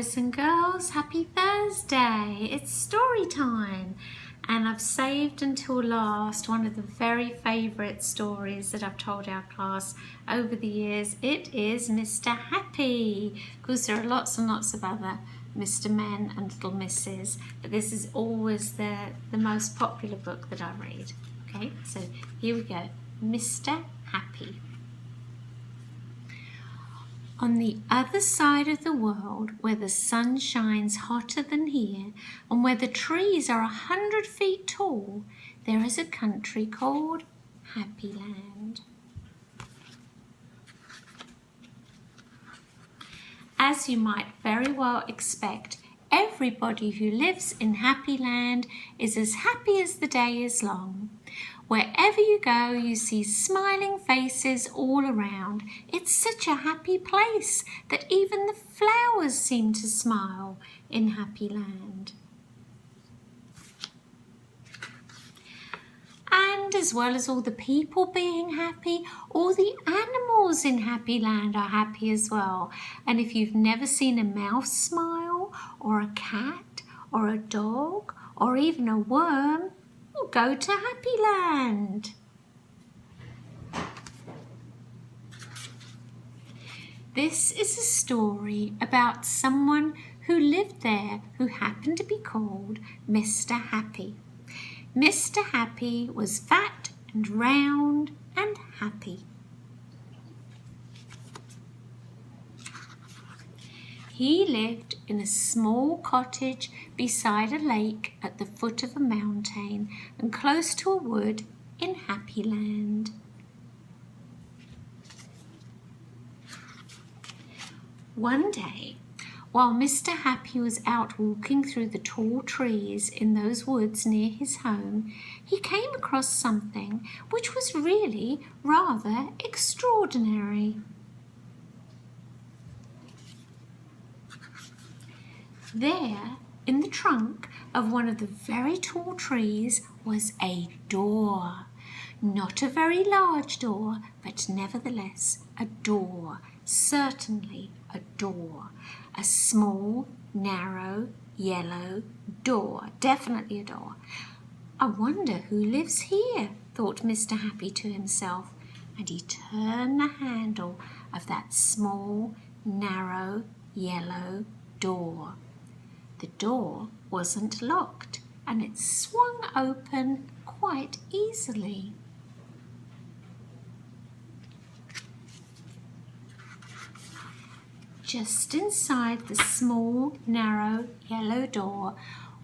boys and girls, happy Thursday. It's story time, and I've saved until last one of the very favourite stories that I've told our class over the years. It is Mr. Happy, because there are lots and lots of other Mr. Men and Little Misses, but this is always the most popular book that I read. Okay, so here we go. Mr. Happy. On the other side of the world, where the sun shines hotter than here, and where the trees are 100 feet tall, there is a country called Happy Land. As you might very well expect, everybody who lives in Happy Land is as happy as the day is long. Wherever you go, you see smiling faces all around. It's such a happy place that even the flowers seem to smile in Happy Land. And as well as all the people being happy, all the animals in Happy Land are happy as well. And if you've never seen a mouse smile, or a cat, or a dog, or even a worm, well, go to Happy Land. This is a story about someone who lived there who happened to be called Mr. Happy. Mr. Happy was fat and round and happy. He lived in a small cottage beside a lake at the foot of a mountain and close to a wood in Happy Land. One day, while Mr. Happy was out walking through the tall trees in those woods near his home, he came across something which was really rather extraordinary. There, in the trunk of one of the very tall trees, was a door. Not a very large door, but nevertheless a door. Certainly a door. A small, narrow, yellow door. Definitely a door. I wonder who lives here, thought Mr. Happy to himself, and he turned the handle of that small, narrow, yellow door. The door wasn't locked, and it swung open quite easily. Just inside the small, narrow, yellow door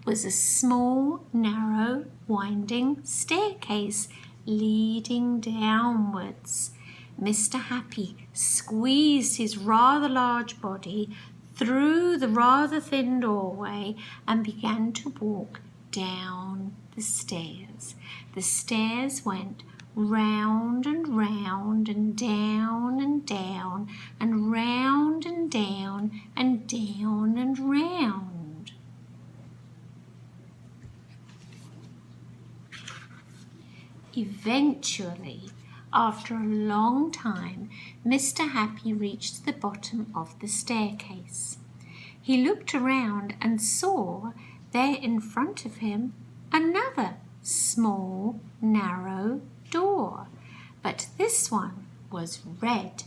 was a small, narrow, winding staircase leading downwards. Mr. Happy squeezed his rather large body through the rather thin doorway and began to walk down the stairs. The stairs went round and round and down and down and round and down and down and round. Eventually, after a long time, Mr. Happy reached the bottom of the staircase. He looked around and saw there in front of him another small, narrow door, but this one was red.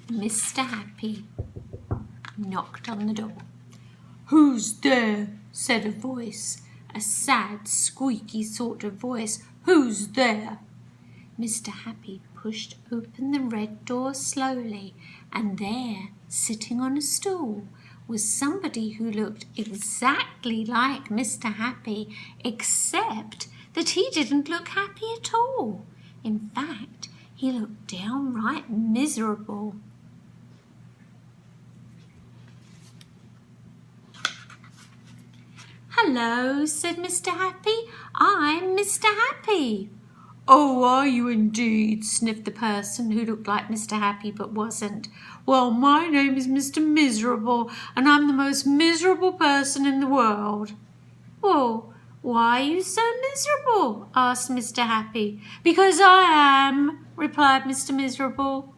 Mr. Happy knocked on the door. "Who's there?" said a voice, a sad, squeaky sort of voice. "Who's there?" Mr. Happy pushed open the red door slowly, and there, sitting on a stool, was somebody who looked exactly like Mr. Happy, except that he didn't look happy at all. In fact, he looked downright miserable. "Hello," said Mr. Happy. "I'm Mr. Happy." "Oh, are you indeed?" sniffed the person who looked like Mr. Happy but wasn't. "Well, my name is Mr. Miserable, and I'm the most miserable person in the world." "Well, why are you so miserable?" asked Mr. Happy. "Because I am," replied Mr. Miserable.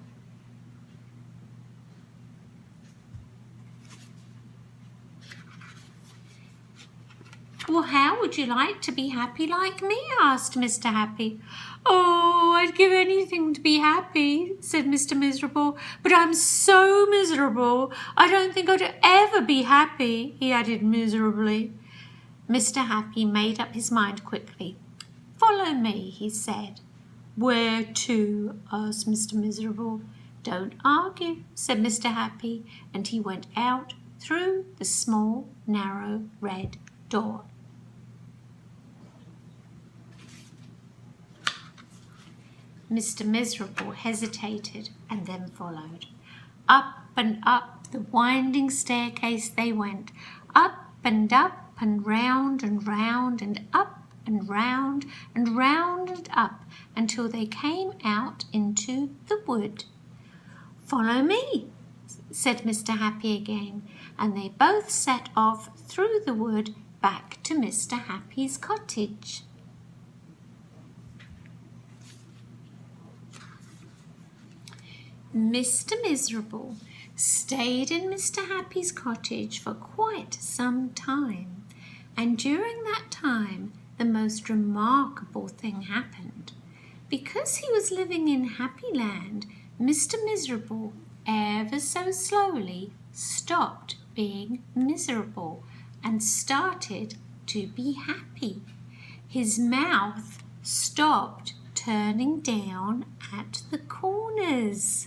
Well, how would you like to be happy like me? Asked Mr. Happy. Oh, I'd give anything to be happy, said Mr. Miserable, but I'm so miserable, I don't think I'd ever be happy, he added miserably. Mr. Happy made up his mind quickly. Follow me, he said. Where to? Asked Mr. Miserable. Don't argue, said Mr. Happy, and he went out through the small, narrow, red door. Mr. Miserable hesitated and then followed. Up and up the winding staircase they went, up and round and round and up and round and up until they came out into the wood. Follow me, said Mr. Happy again, and they both set off through the wood back to Mr. Happy's cottage. Mr. Miserable stayed in Mr. Happy's cottage for quite some time, and during that time the most remarkable thing happened. Because he was living in Happyland, Mr. Miserable ever so slowly stopped being miserable and started to be happy. His mouth stopped turning down at the corners.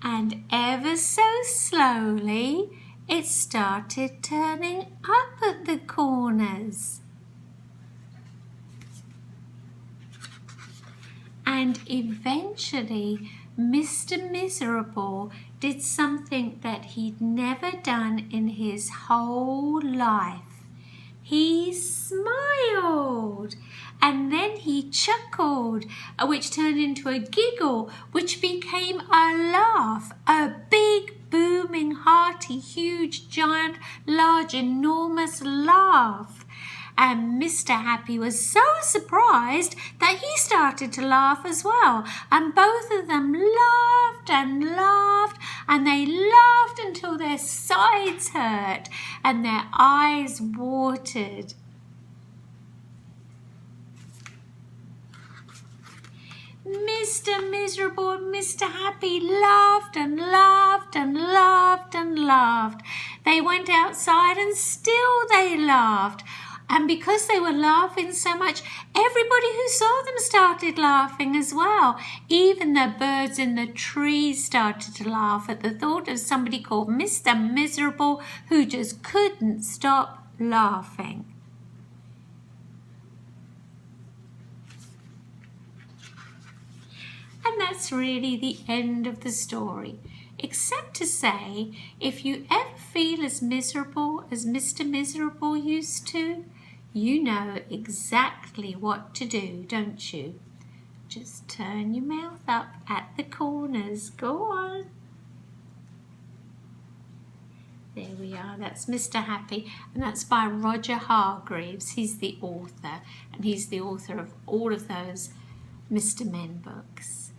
And ever so slowly, it started turning up at the corners. And eventually, Mr. Miserable did something that he'd never done in his whole life. He smiled, and then he chuckled, which turned into a giggle, which became a laugh, a big, booming, hearty, huge, giant, large, enormous laugh. And Mr. Happy was so surprised that he started to laugh as well. And both of them laughed and laughed, and they laughed until their sides hurt and their eyes watered. Mr. Miserable and Mr. Happy laughed and laughed and laughed and laughed. They went outside and still they laughed. And because they were laughing so much, everybody who saw them started laughing as well. Even the birds in the trees started to laugh at the thought of somebody called Mr. Miserable who just couldn't stop laughing. And that's really the end of the story. Except to say, if you ever feel as miserable as Mr. Miserable used to, you know exactly what to do, don't you? Just turn your mouth up at the corners. Go on. There we are. That's Mr. Happy, and that's by Roger Hargreaves. He's the author, and he's the author of all of those Mr. Men books.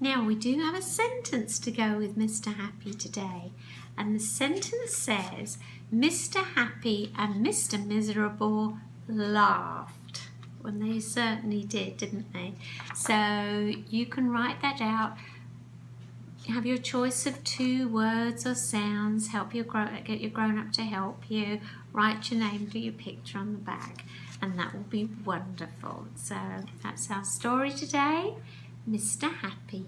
Now we do have a sentence to go with Mr. Happy today, and the sentence says, Mr. Happy and Mr. Miserable laughed. Well, they certainly did, didn't they? So you can write that out. Have your choice of 2 words or sounds. Get your grown-up to help you. Write your name, do your picture on the back, and that will be wonderful. So that's our story today, Mr. Happy.